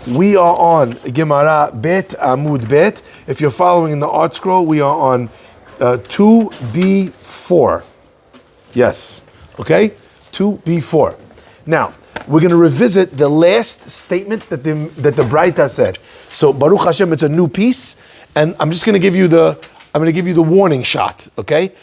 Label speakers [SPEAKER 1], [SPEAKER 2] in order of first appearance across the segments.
[SPEAKER 1] We are on Gemara Bet Amud Bet. If you're following in the art scroll, we are on 2b4. Yes. Okay? 2b4. Now, we're going to revisit the last statement that the Braita said. So, Baruch Hashem, it's a new piece, and I'm just going to give you the warning shot, okay?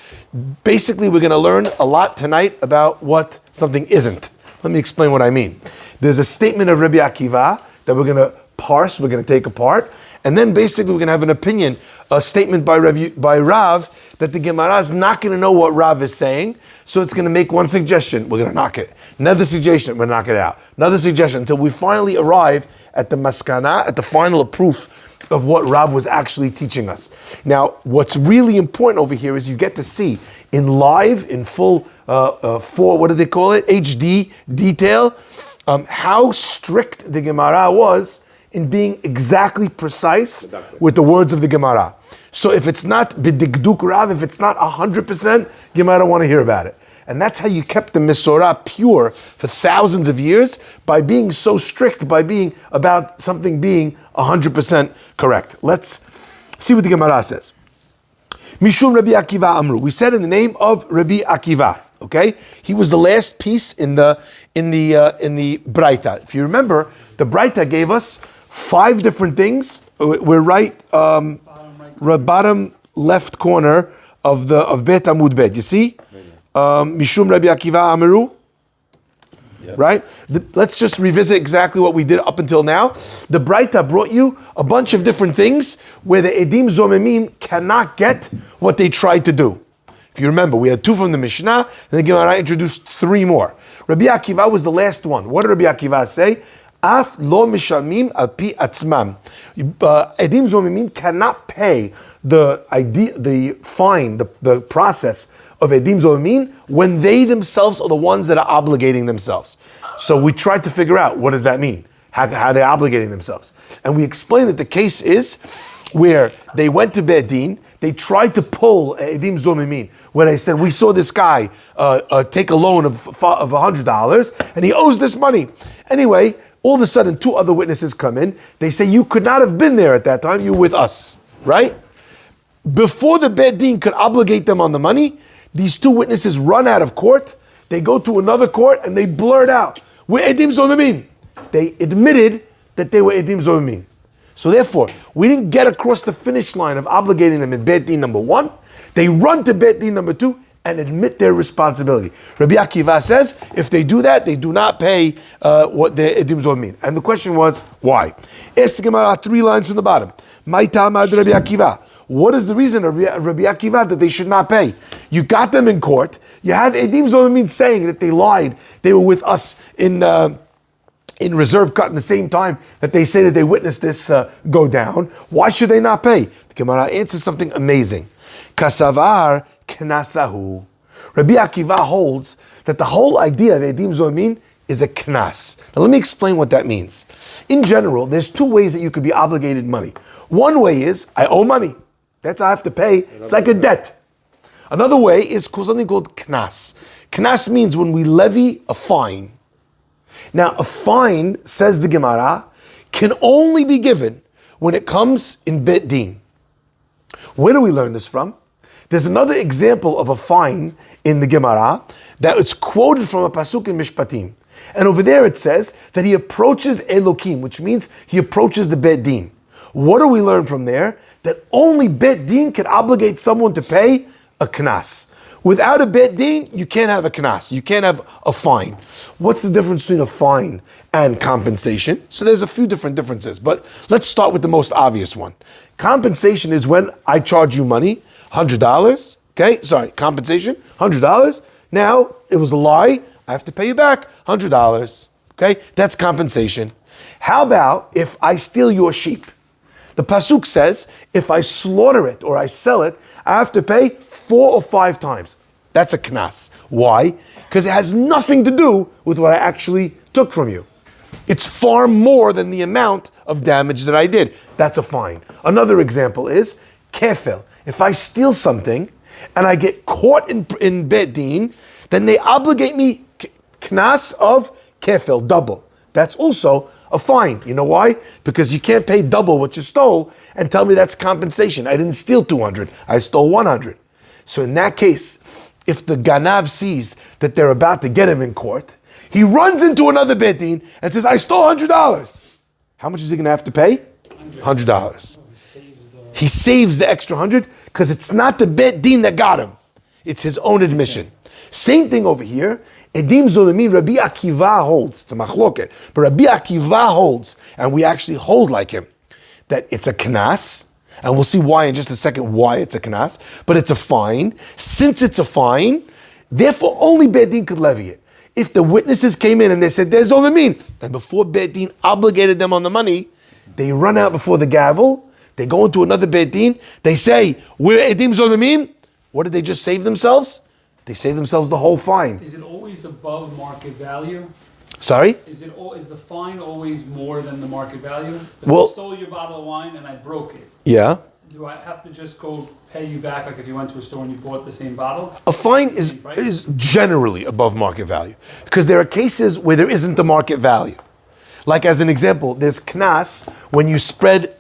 [SPEAKER 1] Basically, we're going to learn a lot tonight about what something isn't. Let me explain what I mean. There's a statement of Rabbi Akiva that we're going to parse, we're going to take apart, and then basically we're going to have an opinion, a statement by Rav, that the Gemara is not going to know what Rav is saying, so it's going to make one suggestion, we're going to knock it. Another suggestion, we're going to knock it out. Another suggestion, until we finally arrive at the maskana, at the final proof of what Rav was actually teaching us. Now, what's really important over here is you get to see in live, in full, what do they call it? HD detail, how strict the Gemara was in being exactly precise with the words of the Gemara. So if it's not b'digduk Rav, if it's not 100%, Gemara don't want to hear about it. And that's how you kept the Mesorah pure for thousands of years, by being so strict, by being about something being 100% correct. Let's see what the Gemara says. Mishum Rabbi Akiva Amru. We said in the name of Rabbi Akiva. Okay, he was the last piece in the Braita. If you remember, the Braita gave us 5 different things. We're right, bottom left corner of Bet Amud Bet. You see, Mishum Rabbi Akiva Amru. Yep. Right? Let's just revisit exactly what we did up until now. The Braita brought you a bunch of different things where the Edim Zomemim cannot get what they tried to do. If you remember, we had 2 from the Mishnah, and the Gemara introduced 3 more. Rabbi Akiva was the last one. What did Rabbi Akiva say? Af lo mishamim al pi atzmam. Edim Zomemim cannot pay the fine, the process of Edim Zomemim when they themselves are the ones that are obligating themselves. So we tried to figure out, what does that mean? How they're obligating themselves. And we explained that the case is where they went to Beit Din, they tried to pull Edim Zomemim, where they said, we saw this guy take a loan of $100, and he owes this money. Anyway, all of a sudden, 2 other witnesses come in. They say, you could not have been there at that time, you were with us, right? Before the Beit Din could obligate them on the money, these 2 witnesses run out of court, they go to another court, and they blurt out, we're Edim Zomemim. They admitted that they were Edim Zomemim. So therefore, we didn't get across the finish line of obligating them in Beit Din number 1. They run to Beit Din number 2 and admit their responsibility. Rabbi Akiva says, if they do that, they do not pay what the Edim Zomemim. And the question was, why? Ask the Gemara 3 lines from the bottom. My Tamad Rabbi Akiva. What is the reason of Rabbi Akiva that they should not pay? You got them in court. You have Edim Zomemim saying that they lied. They were with us in reserve cut in the same time that they say that they witnessed this go down. Why should they not pay? The Gemara answers something amazing. Kasavar knasahu. Rabbi Akiva holds that the whole idea of Edim Zomemim is a knas. Now let me explain what that means. In general, there's 2 ways that you could be obligated money. One way is, I owe money. That's I have to pay. It's like a debt. Another way is something called knas. Knas means when we levy a fine. Now, a fine, says the Gemara, can only be given when it comes in Beit Din. Where do we learn this from? There's another example of a fine in the Gemara that it's quoted from a pasuk in Mishpatim. And over there it says that he approaches Elokim, which means he approaches the Beit Din. What do we learn from there? That only Beit Din can obligate someone to pay a knas. Without a Beit Din, you can't have a knas. You can't have a fine. What's the difference between a fine and compensation? So there's a few different differences, but let's start with the most obvious one. Compensation is when I charge you money, $100, okay? Sorry, compensation, $100. Now, it was a lie, I have to pay you back $100, okay? That's compensation. How about if I steal your sheep? The pasuk says, if I slaughter it or I sell it, I have to pay 4 or 5 times. That's a knas. Why? Because it has nothing to do with what I actually took from you. It's far more than the amount of damage that I did. That's a fine. Another example is kefil. If I steal something and I get caught in Beit Din, then they obligate me knas of kefil, double. That's also a fine. You know why? Because you can't pay double what you stole and tell me that's compensation. I didn't steal 200, I stole 100. So in that case, if the ganav sees that they're about to get him in court, he runs into another bet din and says, I stole $100. How much is he going to have to pay? $100. He saves the extra 100 because it's not the bet din that got him. It's his own admission. Same thing over here. Edim Zolimin, Rabbi Akiva holds. It's a machloket. But Rabbi Akiva holds, and we actually hold like him, that it's a knas, and we'll see why in just a second why it's a knas, but it's a fine. Since it's a fine, therefore only Bet Din could levy it. If the witnesses came in and they said, there's Zolimin, then before Bet Din obligated them on the money, they run out before the gavel, they go into another Bet Din, they say, we're Edim Zolimin. What did they just save themselves? They save themselves the whole fine.
[SPEAKER 2] Is it always above market value?
[SPEAKER 1] Sorry?
[SPEAKER 2] Is the fine always more than the market value? If
[SPEAKER 1] Well-
[SPEAKER 2] I stole your bottle of wine and I broke it,
[SPEAKER 1] Yeah.
[SPEAKER 2] do I have to just go pay you back like if you went to a store and you bought the same bottle?
[SPEAKER 1] A fine is generally above market value because there are cases where there isn't a market value. Like as an example, there's knas when you spread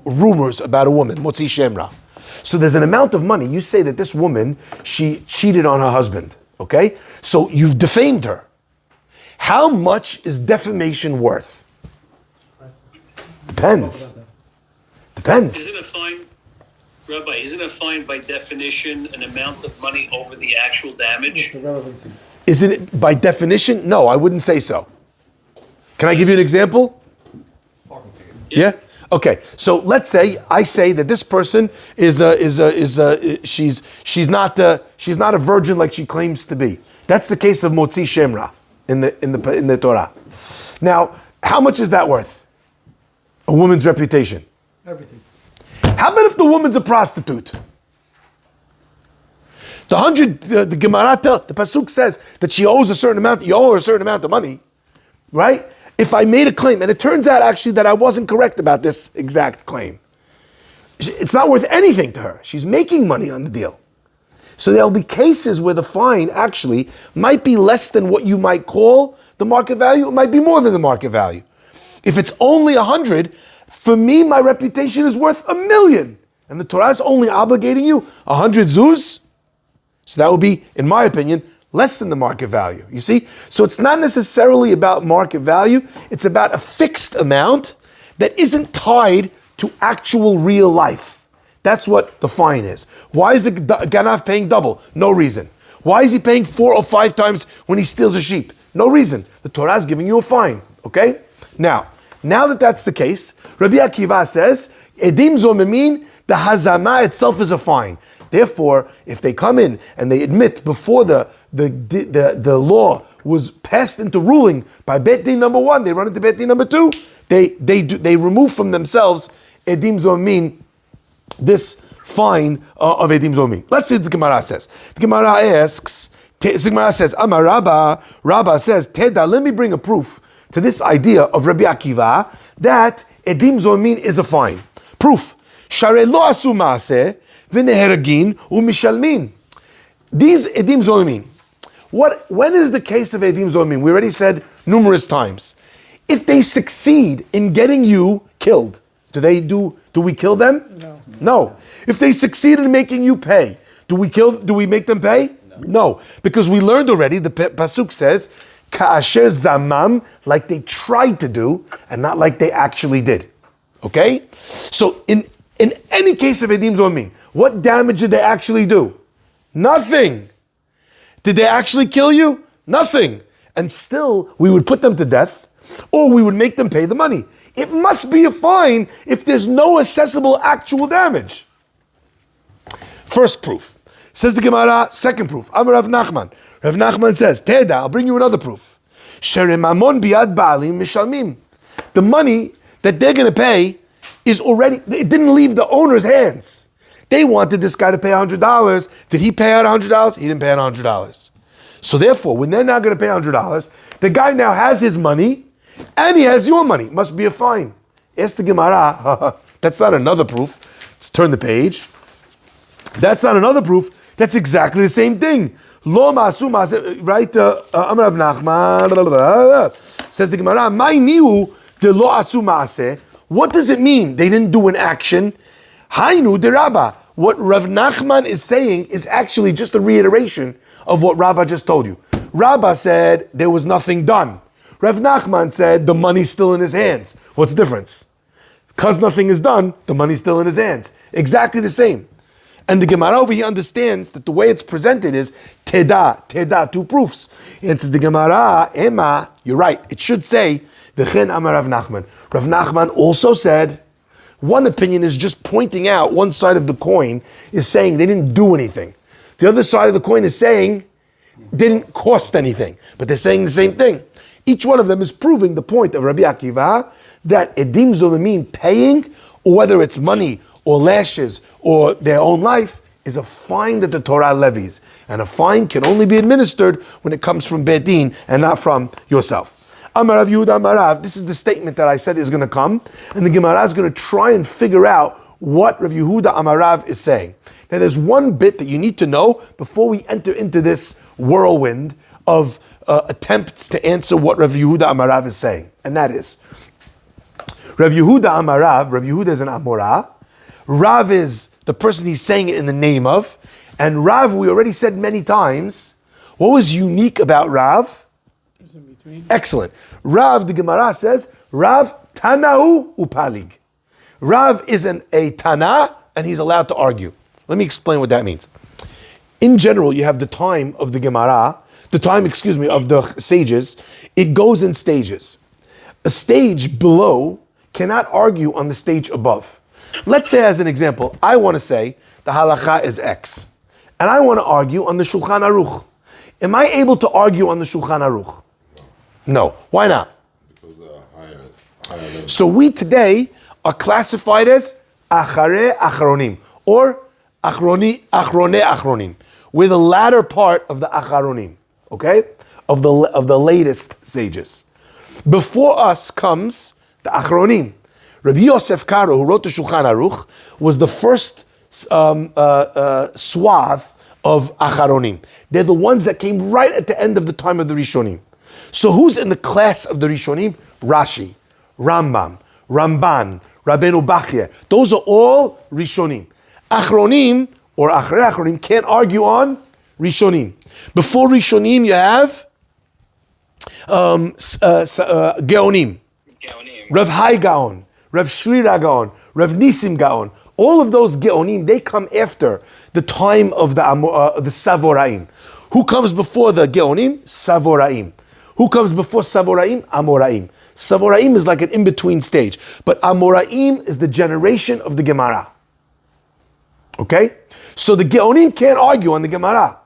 [SPEAKER 1] rumors about a woman, motzi shemra. So there's an amount of money. You say that this woman, she cheated on her husband, okay? So you've defamed her. How much is defamation worth? Depends. Depends.
[SPEAKER 3] Isn't a fine, Rabbi, isn't a fine by definition an amount of money over the actual damage?
[SPEAKER 1] Isn't it by definition? No, I wouldn't say so. Can I give you an example? Yeah? Okay. So let's say I say that this person she's not a virgin like she claims to be. That's the case of motzi shemra in the Torah. Now, how much is that worth? A woman's reputation.
[SPEAKER 2] Everything.
[SPEAKER 1] How about if the woman's a prostitute? The Gemara the pasuk says that she owes a certain amount. You owe her a certain amount of money, right? If I made a claim, and it turns out actually that I wasn't correct about this exact claim, it's not worth anything to her. She's making money on the deal. So there'll be cases where the fine actually might be less than what you might call the market value. It might be more than the market value. If it's only 100, for me, my reputation is worth 1,000,000. And the Torah is only obligating you 100 zuz. So that would be, in my opinion, less than the market value. You see? So it's not necessarily about market value. It's about a fixed amount that isn't tied to actual real life. That's what the fine is. Why is the ganav paying double? No reason. Why is he paying 4 or 5 times when he steals a sheep? No reason. The Torah is giving you a fine. Okay? Now that that's the case, Rabbi Akiva says, Edim Zomemim, the hazama itself is a fine. Therefore, if they come in and they admit before the law was passed into ruling by Bet Din number 1, they run into Bet Din number 2, they remove from themselves Edim Zomemim, this fine of Edim Zomemim. Let's see what the Gemara says. The Gemara asks, the Gemara says, Amar Rabba says, Teda, let me bring a proof to this idea of Rabbi Akiva that Edim Zomemim is a fine. Proof. Sharei lo asu maaseh v'neheragin u'mishalmin. These Edim Zomemim. When is the case of Edim Zomemim? We already said numerous times. If they succeed in getting you killed, do we kill them? No. If they succeed in making you pay, do we make them pay? No. Because we learned already, the pasuk says, Ka'asher zamam, like they tried to do, and not like they actually did. Okay? So in any case of Edim Zomemim, what damage did they actually do? Nothing. Did they actually kill you? Nothing. And still, we would put them to death, or we would make them pay the money. It must be a fine if there's no accessible actual damage. First proof. Says the Gemara, second proof. Amar Rav Nachman. Rav Nachman says, Teda, I'll bring you another proof. Sheremamon biad ba'alim mishalmim. The money that they're going to pay is already, it didn't leave the owner's hands. They wanted this guy to pay $100. Did he pay out $100? He didn't pay out $100. So therefore, when they're now going to pay $100, the guy now has his money and he has your money. Must be a fine. Ask the Gemara, that's not another proof. Let's turn the page. That's not another proof. That's exactly the same thing. Lo ma'asu ma'aseh, right? Amar Rav Nachman, says the Gemara, my niu De lo asu maaseh. What does it mean? They didn't do an action. Hainu de Rabba. What Rav Nachman is saying is actually just a reiteration of what Rabba just told you. Rabba said there was nothing done. Rav Nachman said the money's still in his hands. What's the difference? Because nothing is done, the money's still in his hands. Exactly the same. And the Gemara over here understands that the way it's presented is teda, two proofs. And says the Gemara, Ema, you're right, it should say, V'chen amar Rav Nachman. Rav Nachman also said, one opinion is just pointing out one side of the coin is saying they didn't do anything. The other side of the coin is saying didn't cost anything. But they're saying the same thing. Each one of them is proving the point of Rabbi Akiva that edim zomim paying, or whether it's money or lashes or their own life, is a fine that the Torah levies. And a fine can only be administered when it comes from Beit Din and not from yourself. Amar Rav Yehuda Amar Rav, this is the statement that I said is going to come, and the Gemara is going to try and figure out what Rav Yehuda Amar Rav is saying. Now there's one bit that you need to know before we enter into this whirlwind of attempts to answer what Rav Yehuda Amar Rav is saying. And that is, Rav Yehuda Amar Rav, Rav Yehuda is an Amorah, Rav is the person he's saying it in the name of, and Rav, we already said many times, what was unique about Rav? Excellent. Rav, the Gemara says, Rav Tanau Upalig. Rav is a Tana, and he's allowed to argue. Let me explain what that means. In general, you have the time of the Gemara, of the sages, it goes in stages. A stage below cannot argue on the stage above. Let's say, as an example, I want to say the halacha is X, and I want to argue on the Shulchan Aruch. Am I able to argue on the Shulchan Aruch? No. Why not?
[SPEAKER 4] Because higher.
[SPEAKER 1] So we today are classified as Acharei Acharonim, or Achrone Achronim. We're the latter part of the Acharonim, okay? Of the latest sages. Before us comes the Achronim. Rabbi Yosef Karo, who wrote the Shulchan Aruch, was the first swath of Acharonim. They're the ones that came right at the end of the time of the Rishonim. So who's in the class of the Rishonim? Rashi, Rambam, Ramban, Rabbeinu Bachya. Those are all Rishonim. Achronim, or Acharei Achronim, can't argue on Rishonim. Before Rishonim, you have Geonim. Rav Hai Gaon, Rav Shrira Gaon, Rav Nisim Gaon. All of those Geonim, they come after the time of the Savoraim. Who comes before the Geonim? Savoraim. Who comes before Savoraim? Amoraim. Savoraim is like an in-between stage. But Amoraim is the generation of the Gemara. Okay? So the Geonim can't argue on the Gemara.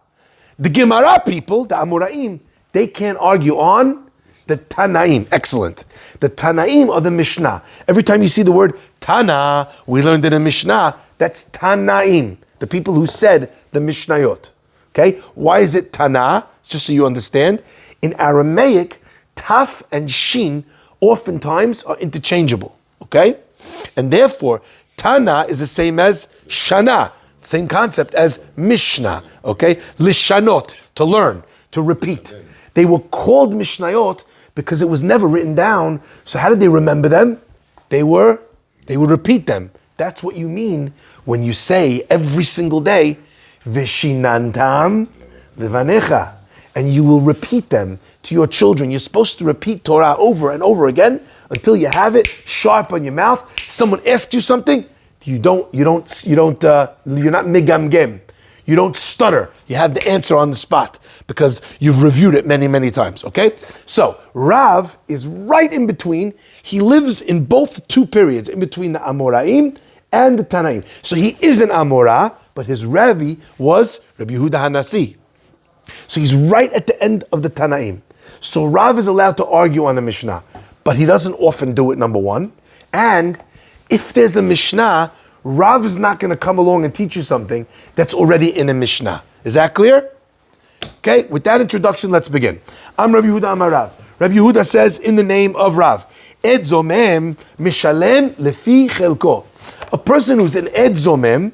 [SPEAKER 1] The Gemara people, the Amoraim, they can't argue on the Tanaim. Excellent. The Tanaim are the Mishnah. Every time you see the word Tana, we learned in the Mishnah, that's Tanaim. The people who said the Mishnayot. Okay? Why is it Tana? Just so you understand. In Aramaic, Taf and Shin oftentimes are interchangeable. Okay? And therefore, Tana is the same as Shana. Same concept as Mishnah. Okay? Lishanot, to learn, to repeat. They were called Mishnayot because it was never written down. So how did they remember them? They would repeat them. That's what you mean when you say every single day, Veshinantam levanecha. And you will repeat them to your children. You're supposed to repeat Torah over and over again until you have it sharp on your mouth. Someone asks you something, you're not migamgem. You don't stutter. You have the answer on the spot because you've reviewed it many, many times. Okay? So Rav is right in between. He lives in both two periods, in between the Amoraim and the Tanaim. So he is an Amorah, but his Rabbi was Rabbi Yehuda Hanasi. So he's right at the end of the Tanaim. So Rav is allowed to argue on the Mishnah, but he doesn't often do it, number one. And if there's a Mishnah, Rav is not going to come along and teach you something that's already in a Mishnah. Is that clear? Okay, with that introduction, let's begin. I'm Rabbi Yehuda Amar Rav. Rabbi Yehuda says in the name of Rav, Ed Zomem Mishalem Lefi Chelko. A person who's an Ed Zomem,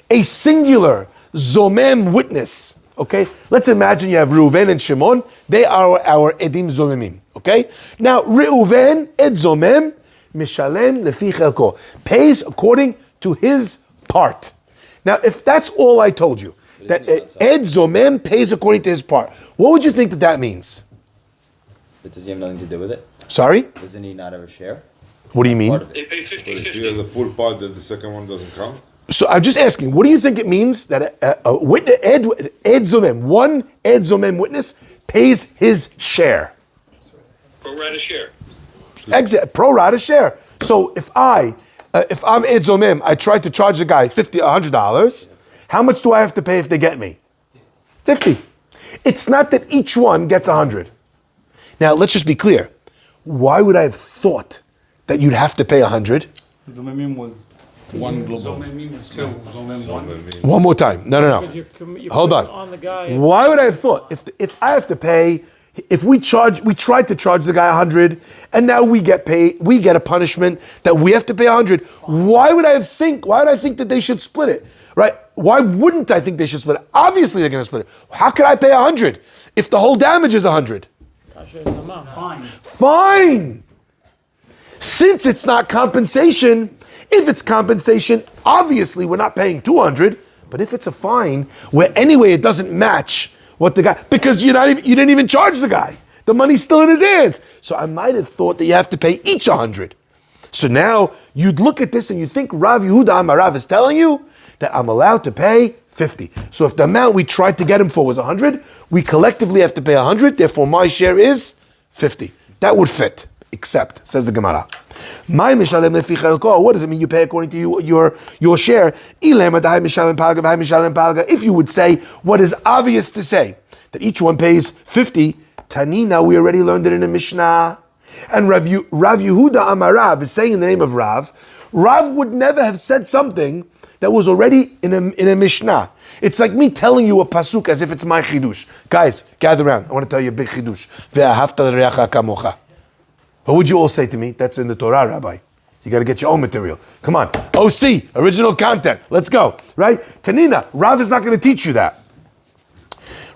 [SPEAKER 1] a singular Zomem witness, Okay? Let's imagine you have Reuven and Shimon. They are our Edim Zomemim. Okay? Now, Reuven, Ed Zomem, Mishalem Lefi Chelko. Pays according to his part. Now, if that's all I told you, that Ed Zomem pays according to his part, what would you think that means?
[SPEAKER 5] But does he have nothing to do with it?
[SPEAKER 1] Sorry?
[SPEAKER 5] Doesn't he not have a share?
[SPEAKER 1] What do you mean?
[SPEAKER 5] Part of
[SPEAKER 3] They
[SPEAKER 5] it.
[SPEAKER 3] pay
[SPEAKER 4] But if he
[SPEAKER 3] 50-50.
[SPEAKER 4] has a full part, then the second one doesn't count.
[SPEAKER 1] So I'm just asking, what do you think it means that a witness, Ed Zomem, one Ed Zomem witness pays his share?
[SPEAKER 3] Pro rata share.
[SPEAKER 1] Pro rata share. So if I'm Ed Zomem, I try to charge the guy $100. How much do I have to pay if they get me? 50. It's not that each one gets 100. Now let's just be clear. Why would I have thought that you'd have to pay 100?
[SPEAKER 6] Zomemim was one global.
[SPEAKER 2] Zomemim was 2, Zomem 1.
[SPEAKER 1] One more time. No.
[SPEAKER 7] Because you're
[SPEAKER 1] Hold
[SPEAKER 7] putting
[SPEAKER 1] on.
[SPEAKER 7] the guy.
[SPEAKER 1] Why would I have thought if I have to pay, if we tried to charge the guy 100, and now we get a punishment that we have to pay 100. Why would I think that they should split it? Right? Why wouldn't I think they should split it? Obviously they're going to split it. How could I pay 100 if the whole damage is 100? Fine. Since it's not compensation, if it's compensation, obviously we're not paying 200. But if it's a fine, where anyway it doesn't match what the guy, because you didn't even charge the guy. The money's still in his hands. So I might have thought that you have to pay each 100. So now you'd look at this and you'd think Rav Yehuda Amarav is telling you that I'm allowed to pay 50. So if the amount we tried to get him for was 100, we collectively have to pay 100, therefore my share is 50. That would fit, except, says the Gemara. What does it mean you pay according to your share? If you would say what is obvious to say, that each one pays 50, Tanina, we already learned it in the Mishnah. And Rav Yehuda Amarav is saying in the name of Rav. Rav would never have said something that was already in a Mishnah. It's like me telling you a pasuk as if it's my chidush. Guys, gather around. I want to tell you a big chidush. Ve'ahavta l'reacha kamocha. What would you all say to me? That's in the Torah, Rabbi. You got to get your own material. Come on. OC, original content. Let's go. Right? Tanina, Rav is not going to teach you that.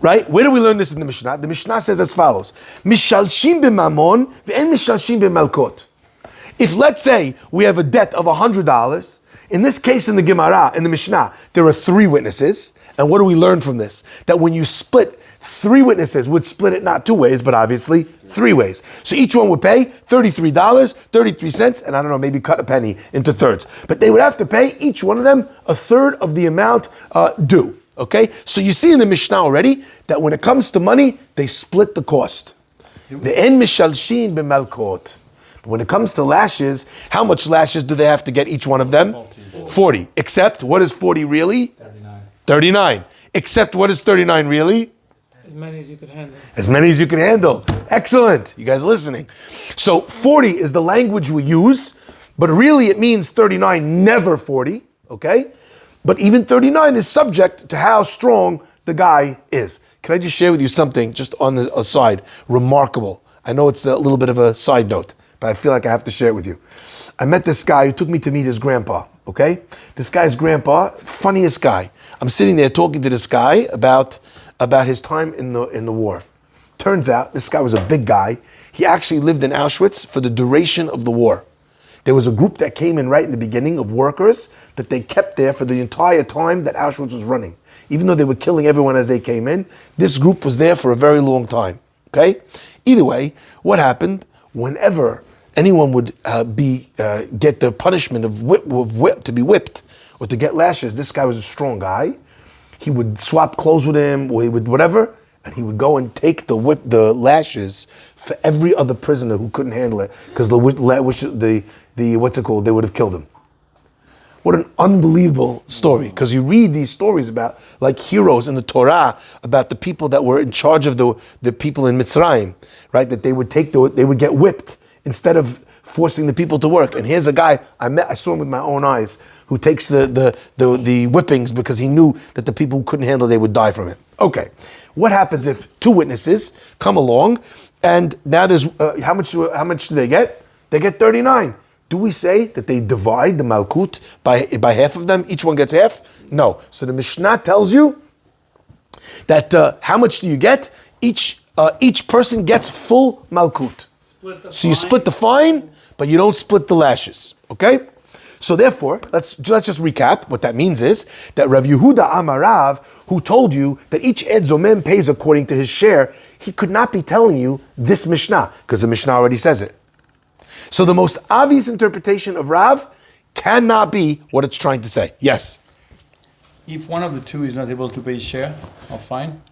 [SPEAKER 1] Right? Where do we learn this in the Mishnah? The Mishnah says as follows. Mishalshim b'mamon ve'en mishalshim b'malkot. If, let's say, we have a debt of $100, in this case in the Gemara, in the Mishnah, there are 3 witnesses. And what do we learn from this? That when you split, 3 witnesses would split it not 2 ways, but obviously 3 ways. So each one would pay $33, 33 cents, and I don't know, maybe cut a penny into thirds. But they would have to pay, each one of them, a third of the amount due. Okay? So you see in the Mishnah already that when it comes to money, they split the cost. The en mishalshin b'malkot. But when it comes to lashes, how much lashes do they have to get each one of them? 40. Except, what is 40 really? 39. Except, what is 39 really?
[SPEAKER 7] As many as you could handle.
[SPEAKER 1] As many as you can handle. Excellent. You guys listening? So 40 is the language we use, but really it means 39, never 40. Okay? But even 39 is subject to how strong the guy is. Can I just share with you something just on the aside? Remarkable. I know it's a little bit of a side note, but I feel like I have to share it with you. I met this guy who took me to meet his grandpa, okay? This guy's grandpa, funniest guy. I'm sitting there talking to this guy about his time in the war. Turns out this guy was a big guy. He actually lived in Auschwitz for the duration of the war. There was a group that came in right in the beginning of workers that they kept there for the entire time that Auschwitz was running. Even though they were killing everyone as they came in, this group was there for a very long time, okay? Either way, what happened, whenever anyone would get the punishment of to be whipped or to get lashes, this guy was a strong guy. He would swap clothes with him, or he would whatever, and he would go and take the lashes for every other prisoner who couldn't handle it, because the what's it called? They would have killed him. What an unbelievable story! Because you read these stories about like heroes in the Torah about the people that were in charge of the people in Mitzrayim, right? That they would get whipped instead of forcing the people to work. And here's a guy I saw him with my own eyes, who takes the whippings because he knew that the people who couldn't handle it, they would die from it. Okay, what happens if 2 witnesses come along and now there's how much do they get? They get 39. Do we say that they divide the Malkut by half of them? Each one gets half? No. So the Mishnah tells you that how much do you get? Each person gets full malkut. So you split the fine, but you don't split the lashes. Okay? So therefore, let's just recap. What that means is that Rav Yehuda Amarav, who told you that each Ed Zomem pays according to his share, he could not be telling you this Mishnah, because the Mishnah already says it. So the most obvious interpretation of Rav cannot be what it's trying to say. Yes?
[SPEAKER 6] If one of the two is not able to pay his share of fine,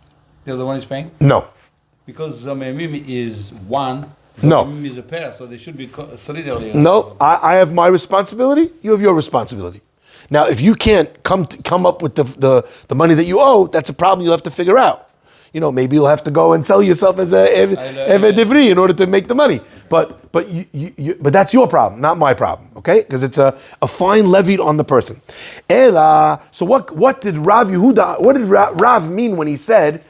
[SPEAKER 6] the other one is paying?
[SPEAKER 1] No.
[SPEAKER 6] Because Zomemim is one,
[SPEAKER 1] No.
[SPEAKER 6] Zomemim is a pair, so they should be solidarily.
[SPEAKER 1] No, I have my responsibility, you have your responsibility. Now, if you can't come up with the money that you owe, that's a problem you'll have to figure out. You know, maybe you'll have to go and sell yourself as a Eved Ivri in order to make the money. But that's your problem, not my problem, okay? Because it's a fine levied on the person. Ela, so what did Rav Yehuda, what did Rav mean when he said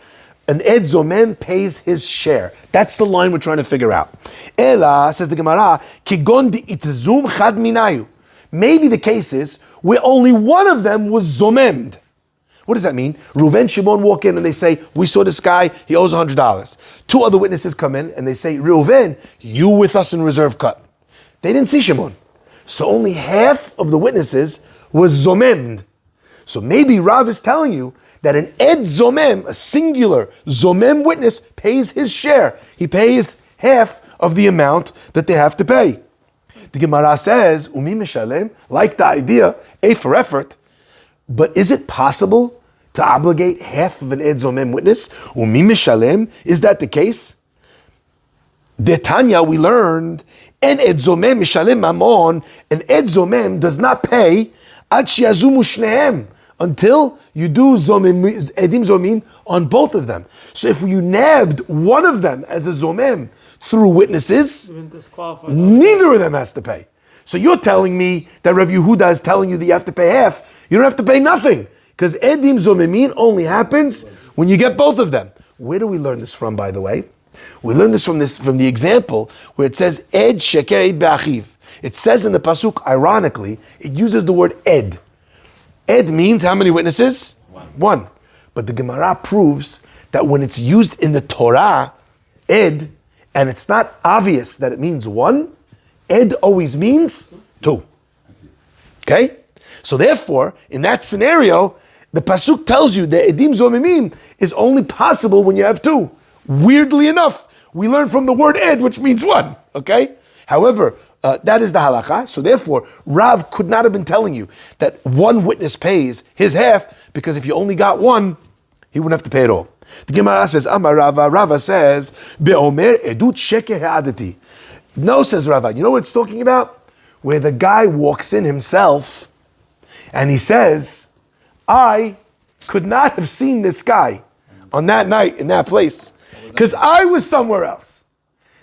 [SPEAKER 1] an Ed Zomem pays his share? That's the line we're trying to figure out. Ela, says the Gemara, Kigon di itzum chad minayu. Maybe the case is where only one of them was zomemd. What does that mean? Reuven, Shimon walk in and they say, we saw this guy, he owes $100. Two other witnesses come in and they say, Reuven, you with us in reserve cut. They didn't see Shimon. So only half of the witnesses was zomemd. So maybe Rav is telling you that an Ed Zomem, a singular Zomem witness, pays his share. He pays half of the amount that they have to pay. The Gemara says, Umi mishalem, like the idea, A for effort, but is it possible to obligate half of an Ed Zomem witness? Umi mishalem, is that the case? De Tanya, we learned, en Ed Zomem mishalem mamon, an Ed Zomem does not pay ad shiazumu shnehem, until you do Edim Zomim on both of them. So if you nabbed one of them as a Zomem through witnesses, neither of them has to pay. So you're telling me that Rav Yehuda is telling you that you have to pay half. You don't have to pay nothing. Because Edim Zomimin only happens when you get both of them. Where do we learn this from, by the way? We learn this from the example where it says Ed Sheker Ed Be'achiv. It says in the Pasuk, ironically, it uses the word Ed. Ed means how many witnesses? One. But the Gemara proves that when it's used in the Torah, Ed, and it's not obvious that it means one, Ed always means two. Okay? So therefore, in that scenario, the Pasuk tells you that Edim Zomimim is only possible when you have two. Weirdly enough, we learn from the word Ed, which means one. Okay? However, that is the halakha. So therefore, Rav could not have been telling you that one witness pays his half, because if you only got one, he wouldn't have to pay it all. The Gemara says, Amar Rava, Rava says, Be'omer edut sheker ha'adati. No, says Rava. You know what it's talking about? Where the guy walks in himself and he says, I could not have seen this guy on that night in that place because I was somewhere else.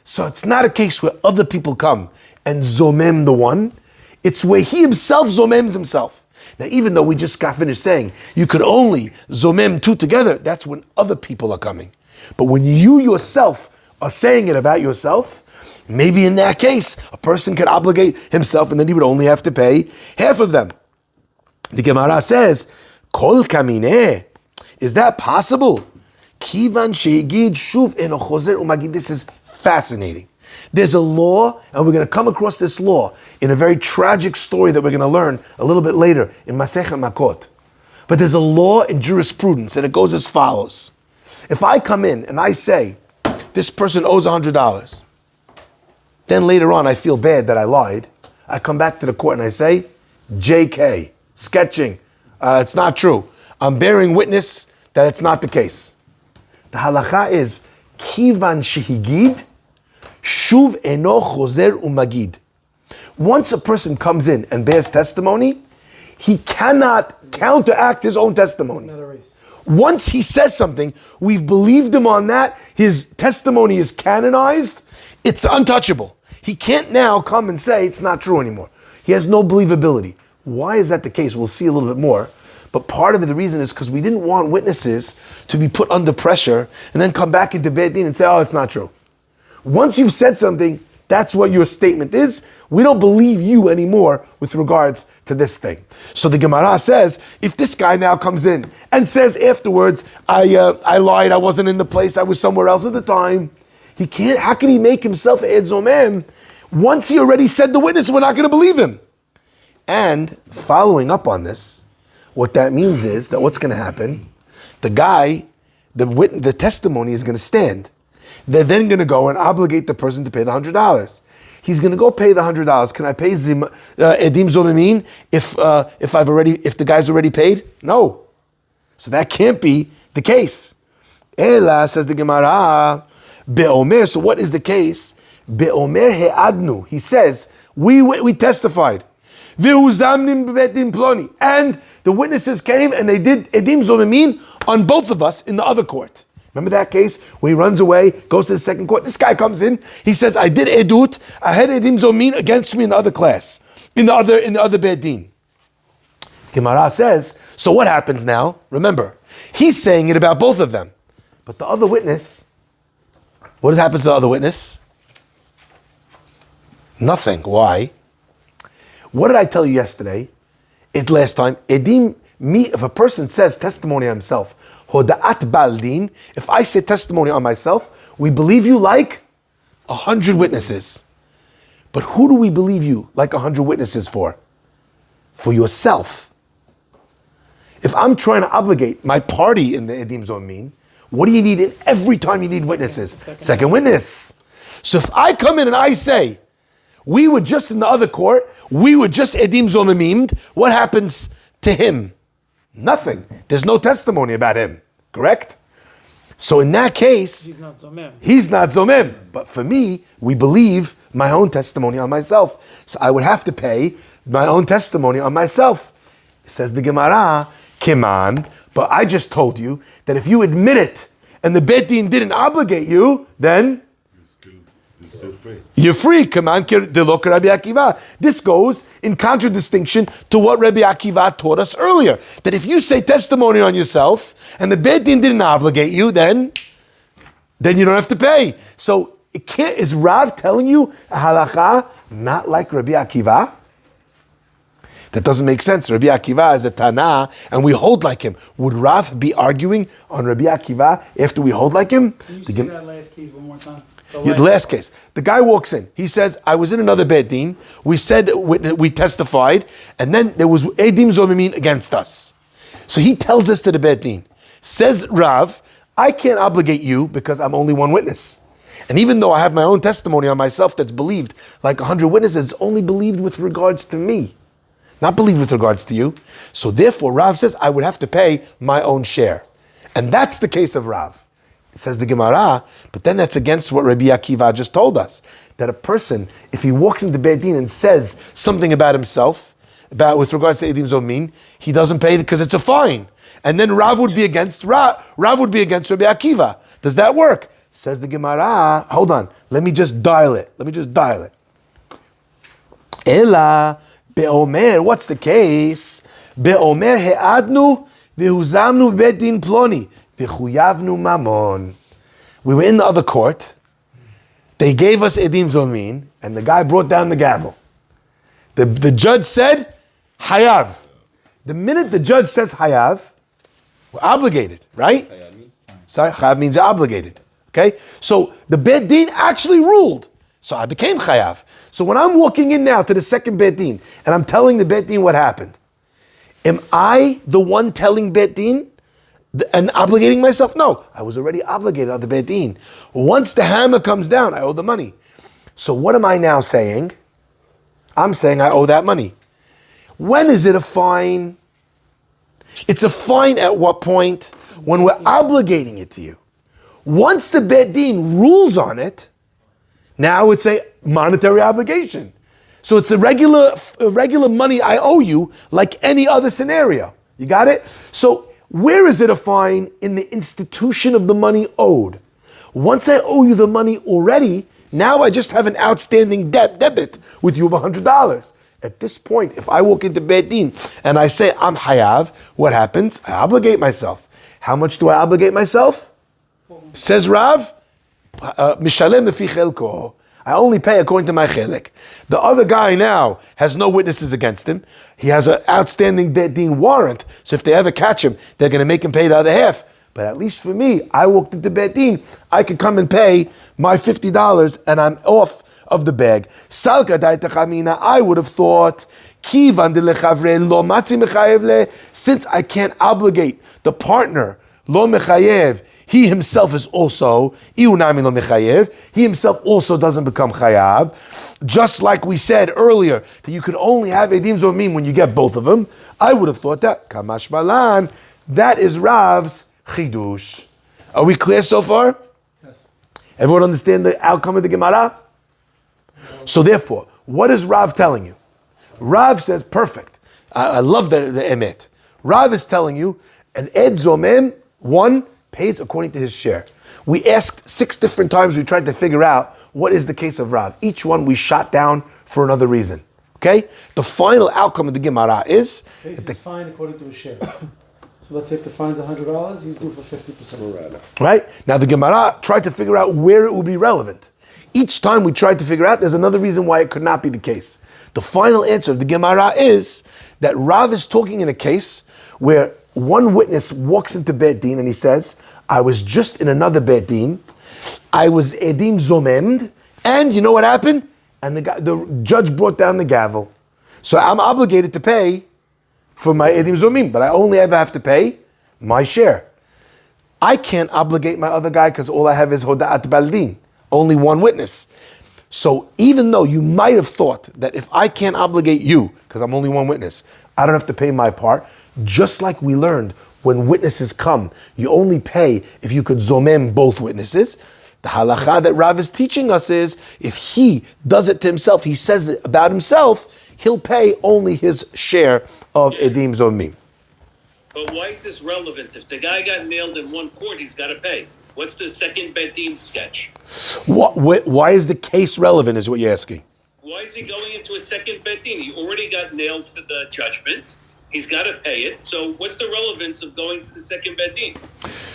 [SPEAKER 1] So it's not a case where other people come and zomem the one. It's where he himself zomems himself. Now, even though we just got finished saying you could only zomem two together, that's when other people are coming. But when you yourself are saying it about yourself, maybe in that case, a person could obligate himself and then he would only have to pay half of them. The Gemara says, Kol kamineh, is that possible? Kivan sheigid shuv eno chozer umagid. This is fascinating. There's a law, and we're going to come across this law in a very tragic story that we're going to learn a little bit later in Masechet Makkot. But there's a law in jurisprudence, and it goes as follows. If I come in and I say, this person owes $100, then later on I feel bad that I lied, I come back to the court and I say, JK, sketching, it's not true. I'm bearing witness that it's not the case. The halakha is, Kivan shehigid, shuv eno chozer umagid. Once a person comes in and bears testimony, he cannot counteract his own testimony.
[SPEAKER 7] Not a race.
[SPEAKER 1] Once he says something, we've believed him on that, his testimony is canonized, it's untouchable. He can't now come and say it's not true anymore. He has no believability. Why is that the case? We'll see a little bit more. But part of the reason is because we didn't want witnesses to be put under pressure and then come back into Beit Din and say, oh, it's not true. Once you've said something, That's what your statement is. We don't believe you anymore with regards to this thing. So the Gemara says, if this guy now comes in and says afterwards, I lied, I wasn't in the place, I was somewhere else at the time, he can't, how can he make himself Ed Zomem? Once he already said the witness, we're not going to believe him. And following up on this, what that means is that what's going to happen, the guy, the testimony is going to stand. They're then going to go and obligate the person to pay the $100. He's going to go pay the $100. Can I pay Edim Zomemin if the guy's already paid? No. So that can't be the case. Ela, says the Gemara, Be'omer, so what is the case? Be'omer he'adnu. He says, we testified. V'huzamnim bebedim ploni. And the witnesses came and they did Edim Zomemin on both of us in the other court. Remember that case where he runs away, goes to the second court? This guy comes in, he says, I did Edut, I had Edim Zomemin against me in the other class, in the other Beit Din. Gemara says, so what happens now? Remember, he's saying it about both of them. But the other witness, what happens to the other witness? Nothing. Why? What did I tell you yesterday? Last time, Edim, if a person says testimony on himself, Hoda'at Baldin, if I say testimony on myself, we believe you like 100 witnesses. But who do we believe you like 100 witnesses for? For yourself. If I'm trying to obligate my party in the Edim Zomemin, what do you need in every time you need witnesses? Second witness. So if I come in and I say, we were just in the other court, we were just Edim Zomemin, what happens to him? Nothing. There's no testimony about him. Correct? So in that case, he's not Zomem. But for me, we believe my own testimony on myself. So I would have to pay my own testimony on myself. It says the Gemara, Kiman, but I just told you that if you admit it and the Beit Din didn't obligate you, then you're free. This goes in contradistinction to what Rabbi Akiva taught us earlier. That if you say testimony on yourself and the Beit Din didn't obligate you, then you don't have to pay. So it can't. Is Rav telling you a halacha not like Rabbi Akiva? That doesn't make sense. Rabbi Akiva is a Tana, and we hold like him. Would Rav be arguing on Rabbi Akiva after we hold like him?
[SPEAKER 2] Can you say that last case one more time?
[SPEAKER 1] The last case. The guy walks in. He says, I was in another Beit Din. We said, we testified, and then there was Edim Zomemin against us. So he tells this to the Beit Din. Says Rav, I can't obligate you because I'm only one witness. And even though I have my own testimony on myself that's believed, like 100 witnesses, it's only believed with regards to me. Not believed with regards to you. So therefore, Rav says, I would have to pay my own share. And that's the case of Rav. It says the Gemara, but then that's against what Rabbi Akiva just told us. That a person, if he walks into Beit Din and says something about himself, with regards to Edim Zomemin, he doesn't pay because it's a fine. And then Rav would be against Rav would be against Rabbi Akiva. Does that work? Says the Gemara, hold on, let me just dial it. Ela be'omer, what's the case? Be'omer he'adnu v'huzamnu Beit Din ploni. We were in the other court. They gave us Edim Zomemin, and the guy brought down the gavel. The judge said, Hayav. The minute the judge says Hayav, we're obligated, right? Sorry, Chayav means you're obligated. Okay? So the Beit Din actually ruled. So I became Chayav. So when I'm walking in now to the second Beit Din, and I'm telling the Beit Din what happened, am I the one telling Beit Din and obligating myself? No, I was already obligated on the Beit Din. Once the hammer comes down, I owe the money. So what am I now saying? I'm saying I owe that money. When is it a fine? It's a fine at what point? When we're obligating it to you. Once the Beit Din rules on it, now it's a monetary obligation. So it's a regular money I owe you like any other scenario. You got it? So where is it a fine? In the institution of the money owed. Once I owe you the money already, now I just have an outstanding debit with you of $100. At this point, if I walk into Beit Din and I say, I'm Hayav, what happens? I obligate myself. How much do I obligate myself? Says Rav, Mishalem lefi chelko. I only pay according to my chelik. The other guy now has no witnesses against him. He has an outstanding bet din warrant. So if they ever catch him, they're going to make him pay the other half. But at least for me, I walked into bet din. I could come and pay my $50 and I'm off of the bag. Salka daita chamina, I would have thought, kivan de lechavre lo matzi mechayev le, since I can't obligate the partner, lo mechayev, he himself is also, iunami lo mechayev, he himself also doesn't become chayav. Just like we said earlier, that you could only have edim zomim when you get both of them, I would have thought that, kamash malan, that is Rav's chidush. Are we clear so far?
[SPEAKER 6] Yes.
[SPEAKER 1] Everyone understand the outcome of the Gemara? So therefore, what is Rav telling you? Rav says, perfect. I love the emet. Rav is telling you, an ed zomem, one, pays according to his share. We asked 6 different times, we tried to figure out what is the case of Rav. Each one we shot down for another reason. Okay? The final outcome of the Gemara is...
[SPEAKER 7] Case is fine according to his share. So let's say if the fine's $100, he's due for 50%.
[SPEAKER 1] Right? Now the Gemara tried to figure out where it would be relevant. Each time we tried to figure out, there's another reason why it could not be the case. The final answer of the Gemara is that Rav is talking in a case where one witness walks into Bet Din and he says, I was just in another Bet Din, I was Edim Zomemd, and you know what happened? And the judge brought down the gavel. So I'm obligated to pay for my Edim Zomim, but I only ever have to pay my share. I can't obligate my other guy because all I have is Hoda'at Baldin. Only one witness. So even though you might have thought that if I can't obligate you, because I'm only one witness, I don't have to pay my part, just like we learned when witnesses come, you only pay if you could zomem both witnesses. The halacha that Rav is teaching us is, if he does it to himself, he says it about himself, he'll pay only his share of edim zomim.
[SPEAKER 3] But why is this relevant? If the guy got nailed in one court, he's got to pay. What's the second Bedim sketch?
[SPEAKER 1] Why is the case relevant is what you're asking?
[SPEAKER 3] Why is he going into a second Bedim? He already got nailed for the judgment. He's got to pay it. So what's the relevance of going to the second Bedim?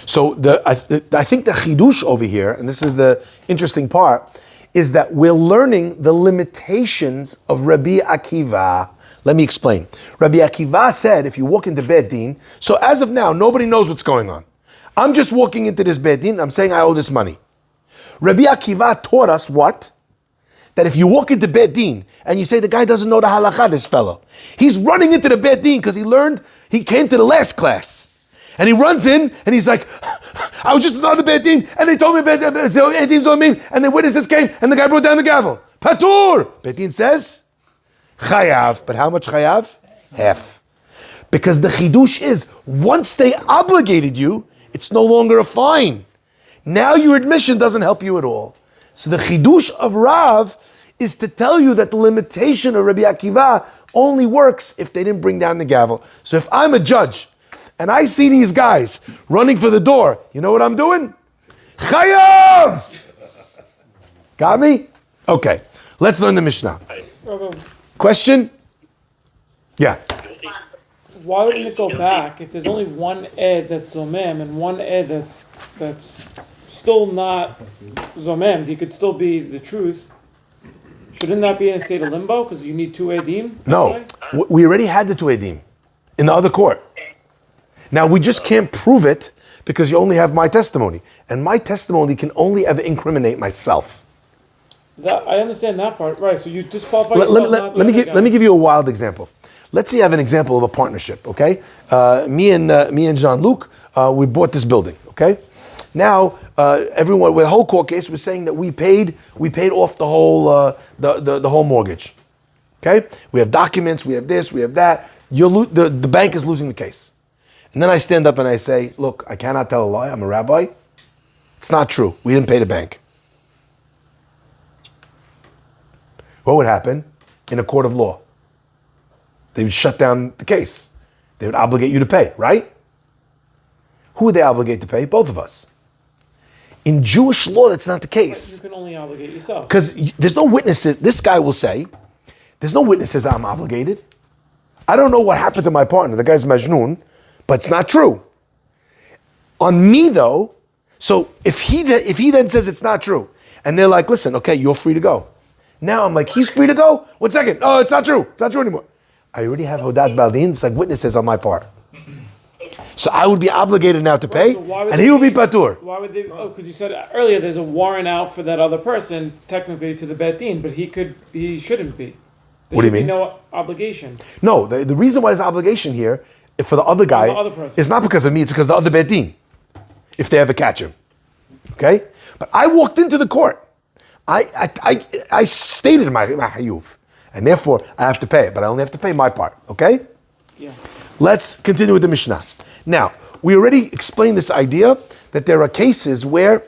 [SPEAKER 1] So I think the chidush over here, and this is the interesting part, is that we're learning the limitations of Rabbi Akiva. Let me explain. Rabbi Akiva said, if you walk into Bet Din, so as of now, nobody knows what's going on. I'm just walking into this Bet Din, I'm saying I owe this money. Rabbi Akiva taught us what? That if you walk into Bet Din and you say the guy doesn't know the halakha, this fellow, he's running into the Bet Din because he came to the last class. And he runs in and he's like, I was just in another Bet Din and they told me Bet Din's on me, and the witnesses came and the guy brought down the gavel. Patur! Bet Din says, chayav. But how much chayav? Half. Because the chidush is, once they obligated you, it's no longer a fine. Now your admission doesn't help you at all. So the chidush of Rav is to tell you that the limitation of Rabbi Akiva only works if they didn't bring down the gavel. So if I'm a judge and I see these guys running for the door, you know what I'm doing? Chayav! Got me? Okay, let's learn the Mishnah. Question? Yeah.
[SPEAKER 7] Why wouldn't it go back if there's only one ed that's zomem and one ed that's still not zomem? He could still be the truth. Shouldn't that be in a state of limbo because you need 2 edim?
[SPEAKER 1] No, we already had the 2 edim in the other court. Now we just can't prove it because you only have my testimony, and my testimony can only ever incriminate myself.
[SPEAKER 7] I understand that part, right? So you disqualify yourself.
[SPEAKER 1] Let me give you a wild example. Let's say I have an example of a partnership, okay? Me and Jean-Luc, we bought this building, okay? Now, everyone, with the whole court case, we're saying that we paid off the whole the whole mortgage, okay? We have documents, we have this, we have that. The bank is losing the case. And then I stand up and I say, look, I cannot tell a lie, I'm a rabbi. It's not true, we didn't pay the bank. What would happen in a court of law? They would shut down the case. They would obligate you to pay, right? Who would they obligate to pay? Both of us. In Jewish law, that's not the case.
[SPEAKER 7] You can only obligate yourself.
[SPEAKER 1] Because there's no witnesses. This guy will say, there's no witnesses I'm obligated. I don't know what happened to my partner. The guy's Majnun, but it's not true. On me, though, so if he then says it's not true, And they're like, listen, okay, you're free to go. Now I'm like, he's free to go? 1 second. Oh, it's not true. It's not true anymore. I already have Hodat Baldin. It's like witnesses on my part. So I would be obligated now to pay,
[SPEAKER 7] So why would
[SPEAKER 1] and
[SPEAKER 7] they
[SPEAKER 1] he would be patur.
[SPEAKER 7] Why would they? Oh, because you said earlier there's a warrant out for that other person, technically to the bet din, but he shouldn't be. There
[SPEAKER 1] What do you
[SPEAKER 7] should be
[SPEAKER 1] mean?
[SPEAKER 7] no obligation.
[SPEAKER 1] No, the reason why there's obligation here for the other guy
[SPEAKER 7] the other person.
[SPEAKER 1] is not because of me, it's because the other bedin, if they ever catch him. Okay? But I walked into the court. I stated my hayuv, and therefore I have to pay it, but I only have to pay my part. Okay?
[SPEAKER 7] Yeah.
[SPEAKER 1] Let's continue with the Mishnah. Now, we already explained this idea that there are cases where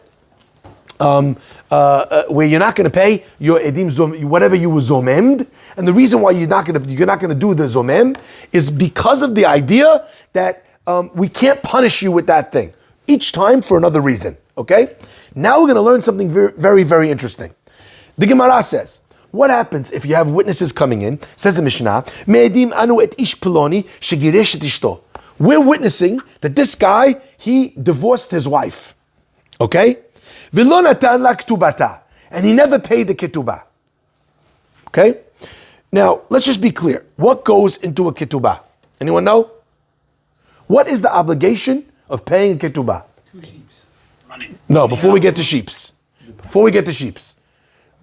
[SPEAKER 1] you're not going to pay your edim whatever you were zomemd, and the reason why you're not going to do the zomem is because of the idea that we can't punish you with that thing each time for another reason. Okay? Now we're going to learn something very, very, very interesting. The Gemara says, what happens if you have witnesses coming in? Says the Mishnah, Me'edim anu et ish peloni shegiresh et ishto. We're witnessing that this guy, he divorced his wife. Okay? V'lo natan la ketubata. And he never paid the ketubah. Okay? Now, let's just be clear. What goes into a ketubah? Anyone know? What is the obligation of paying a ketubah?
[SPEAKER 2] 2 sheeps.
[SPEAKER 1] No, before we get to sheeps.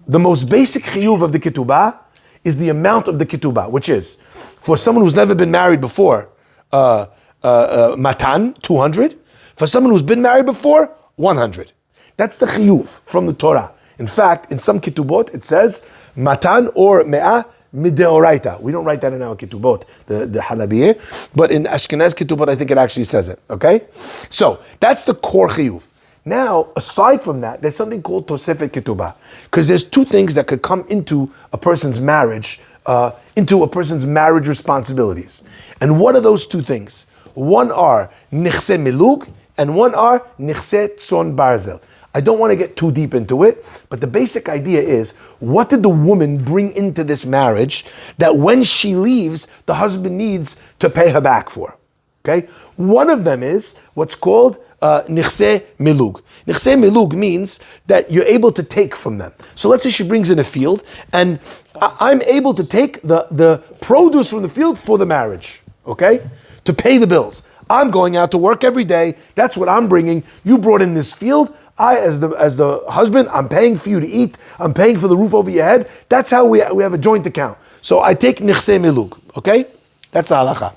[SPEAKER 1] The most basic chiyuv of the ketubah is the amount of the ketubah, which is, for someone who's never been married before, matan, 200. For someone who's been married before, 100. That's the chiyuv from the Torah. In fact, in some ketubot, it says, matan or me'ah mideoraita. We don't write that in our ketubot, the halabiyeh, but in Ashkenaz ketubot, I think it actually says it, okay? So, that's the core chiyuv. Now, aside from that, there's something called Tosefet Ketubah. Because there's 2 things that could come into a person's marriage, responsibilities. And what are those 2 things? One are Nichse Milug, and one are Nichse Tzon Barzel. I don't want to get too deep into it, but the basic idea is, what did the woman bring into this marriage that when she leaves, the husband needs to pay her back for? Okay? One of them is what's called nichse milug. Nichse milug means that you're able to take from them. So let's say she brings in a field, and I'm able to take the produce from the field for the marriage, okay? To pay the bills. I'm going out to work every day. That's what I'm bringing. You brought in this field. I, as the husband, I'm paying for you to eat. I'm paying for the roof over your head. That's how we have a joint account. So I take nichse milug, okay? That's halacha.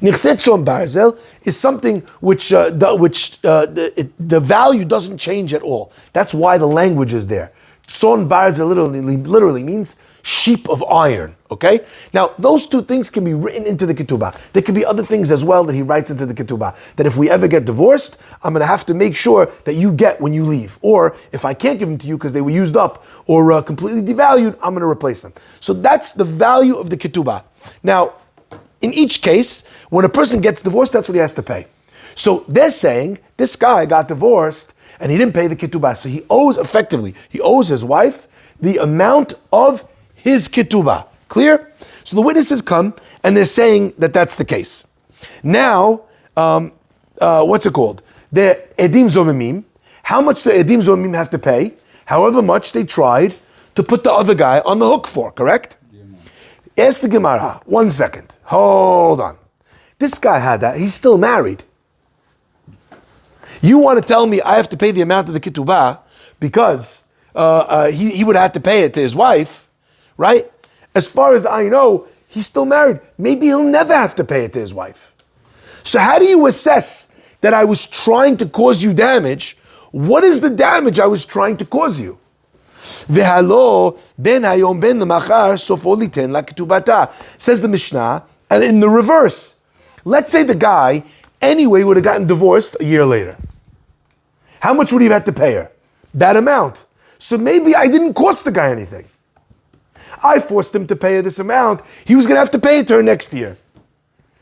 [SPEAKER 1] Nichse tzon barzel is something which the value doesn't change at all. That's why the language is there. Tzon barzel literally means sheep of iron. Okay? Now, those 2 things can be written into the ketubah. There can be other things as well that he writes into the ketubah. That if we ever get divorced, I'm going to have to make sure that you get when you leave. Or if I can't give them to you because they were used up or completely devalued, I'm going to replace them. So that's the value of the ketubah. Now, in each case, when a person gets divorced, that's what he has to pay. So they're saying, this guy got divorced and he didn't pay the ketubah. So he owes his wife the amount of his ketubah. Clear? So the witnesses come and they're saying that that's the case. Now, what's it called? The edim zomemim. How much do edim zomemim have to pay? However much they tried to put the other guy on the hook for, correct? Ask the Gemara, 1 second. Hold on. This guy had that. He's still married. You want to tell me I have to pay the amount of the ketubah because he would have to pay it to his wife, right? As far as I know, he's still married. Maybe he'll never have to pay it to his wife. So how do you assess that I was trying to cause you damage? What is the damage I was trying to cause you? V'halo ben hayom ben lemachar sofo liten la ketubata. Says the Mishnah, and in the reverse. Let's say the guy anyway would have gotten divorced a year later. How much would he have had to pay her? That amount. So maybe I didn't cost the guy anything. I forced him to pay her this amount. He was going to have to pay it to her next year.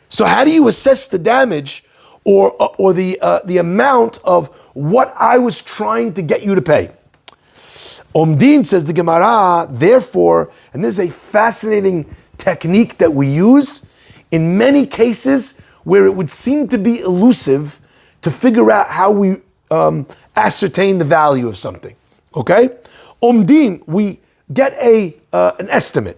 [SPEAKER 1] So how do you assess the damage or the amount of what I was trying to get you to pay? Omdin, says the Gemara, therefore, and this is a fascinating technique that we use in many cases where it would seem to be elusive to figure out how we ascertain the value of something. Okay? Omdin, we get an estimate.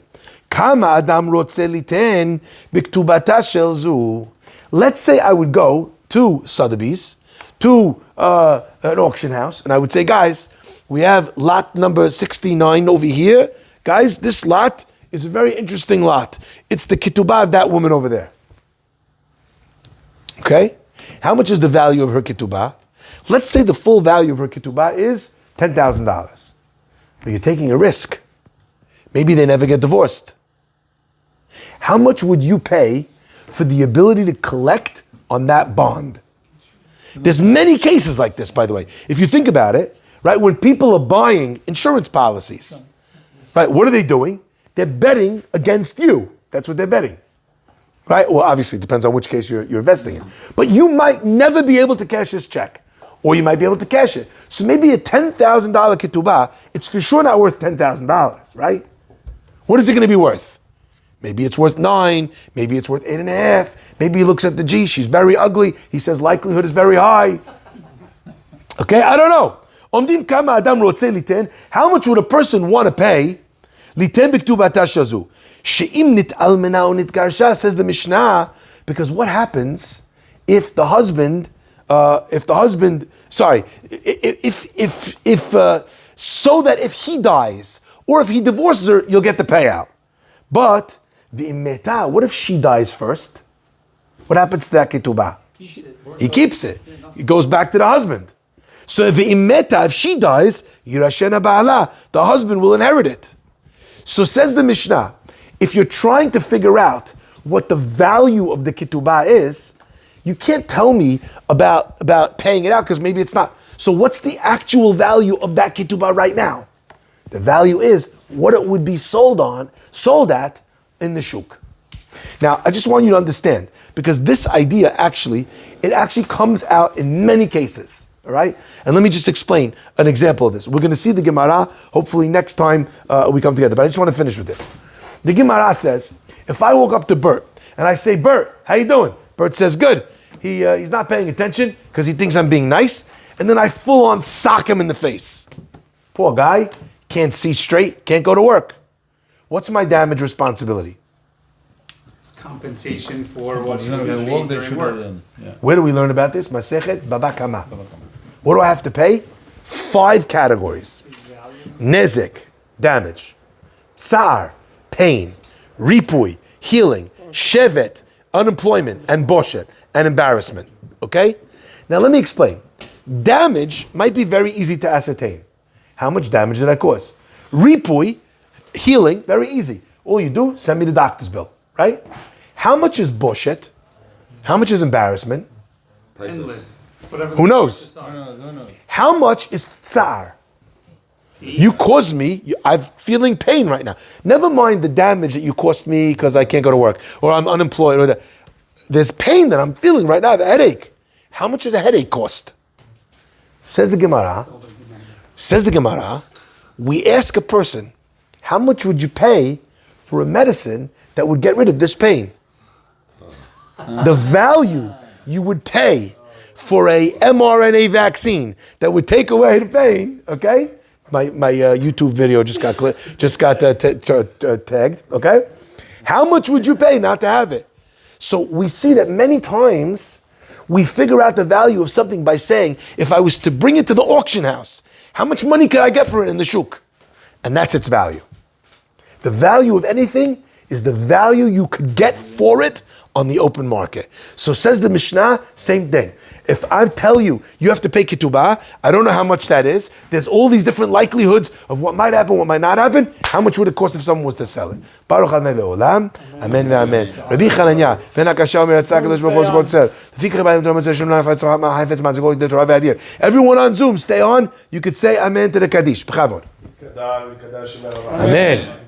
[SPEAKER 1] Kama adam rotze liten biktubata shel zu. Let's say I would go to Sotheby's, to an auction house, and I would say, guys, we have lot number 69 over here. Guys, this lot is a very interesting lot. It's the ketubah of that woman over there. Okay? How much is the value of her ketubah? Let's say the full value of her ketubah is $10,000. But you're taking a risk. Maybe they never get divorced. How much would you pay for the ability to collect on that bond? There's many cases like this, by the way. If you think about it, right, when people are buying insurance policies, right, what are they doing? They're betting against you. That's what they're betting. Right? Well, obviously, it depends on which case you're investing in. But you might never be able to cash this check. Or you might be able to cash it. So maybe a $10,000 ketubah, it's for sure not worth $10,000, right? What is it going to be worth? Maybe it's worth 9, maybe it's worth 8.5. Maybe he looks at the G, she's very ugly. He says likelihood is very high. Okay, I don't know. Omdim kama adam rotze liten. How much would a person want to pay? Liten b'ktubata shazu. She'im nit'al mena o nitgarsha, says the Mishnah, because what happens if the husband, so that if he dies or if he divorces her, you'll get the payout. But what if she dies first? What happens to that ketubah? He keeps it. It goes back to the husband. So if she dies, yirashena ba'ala, the husband will inherit it. So says the Mishnah, if you're trying to figure out what the value of the ketubah is, you can't tell me about paying it out because maybe it's not. So what's the actual value of that ketubah right now? The value is what it would be sold at in the shuk. Now, I just want you to understand, because this idea actually comes out in many cases, all right? And let me just explain an example of this. We're going to see the Gemara, hopefully next time we come together, but I just want to finish with this. The Gemara says, if I walk up to Bert and I say, Bert, how you doing? Bert says, good. He's not paying attention because he thinks I'm being nice, and then I full on sock him in the face. Poor guy, can't see straight, can't go to work. What's my damage responsibility?
[SPEAKER 2] It's compensation for what you
[SPEAKER 6] The work they
[SPEAKER 2] during
[SPEAKER 6] should
[SPEAKER 2] work.
[SPEAKER 6] have done. Yeah.
[SPEAKER 1] Where do we learn about this? Masechet Baba Kama. What do I have to pay? 5 categories. Nezek, damage. Tsar, pain. Ripui, healing. Shevet, unemployment. And boshet, and embarrassment. Okay? Now let me explain. Damage might be very easy to ascertain. How much damage did I cause? Ripui, healing, very easy. All you do, send me the doctor's bill, right? How much is boshet? How much is embarrassment?
[SPEAKER 2] Endless. Whatever
[SPEAKER 1] Who knows?
[SPEAKER 6] No.
[SPEAKER 1] How much is tsar? You caused me, I'm feeling pain right now. Never mind the damage that you caused me because I can't go to work, or I'm unemployed, or that. There's pain that I'm feeling right now, the headache. How much does a headache cost? Says the Gemara, we ask a person, how much would you pay for a medicine that would get rid of this pain? The value you would pay for a mRNA vaccine that would take away the pain, okay? My YouTube video just got tagged, okay? How much would you pay not to have it? So we see that many times we figure out the value of something by saying, if I was to bring it to the auction house, how much money could I get for it in the shuk? And that's its value. The value of anything is the value you could get for it on the open market. So says the Mishnah, same thing. If I tell you, you have to pay ketubah, I don't know how much that is. There's all these different likelihoods of what might happen, what might not happen. How much would it cost if someone was to sell it? Baruch Adonai le'olam. Amen ve'amen. Rabbi Chananya, ben HaKasha omer Yatzak Kadosh Baruch Hu said, everyone on Zoom, stay on. You could say amen to the Kaddish. B'chavod. Amen.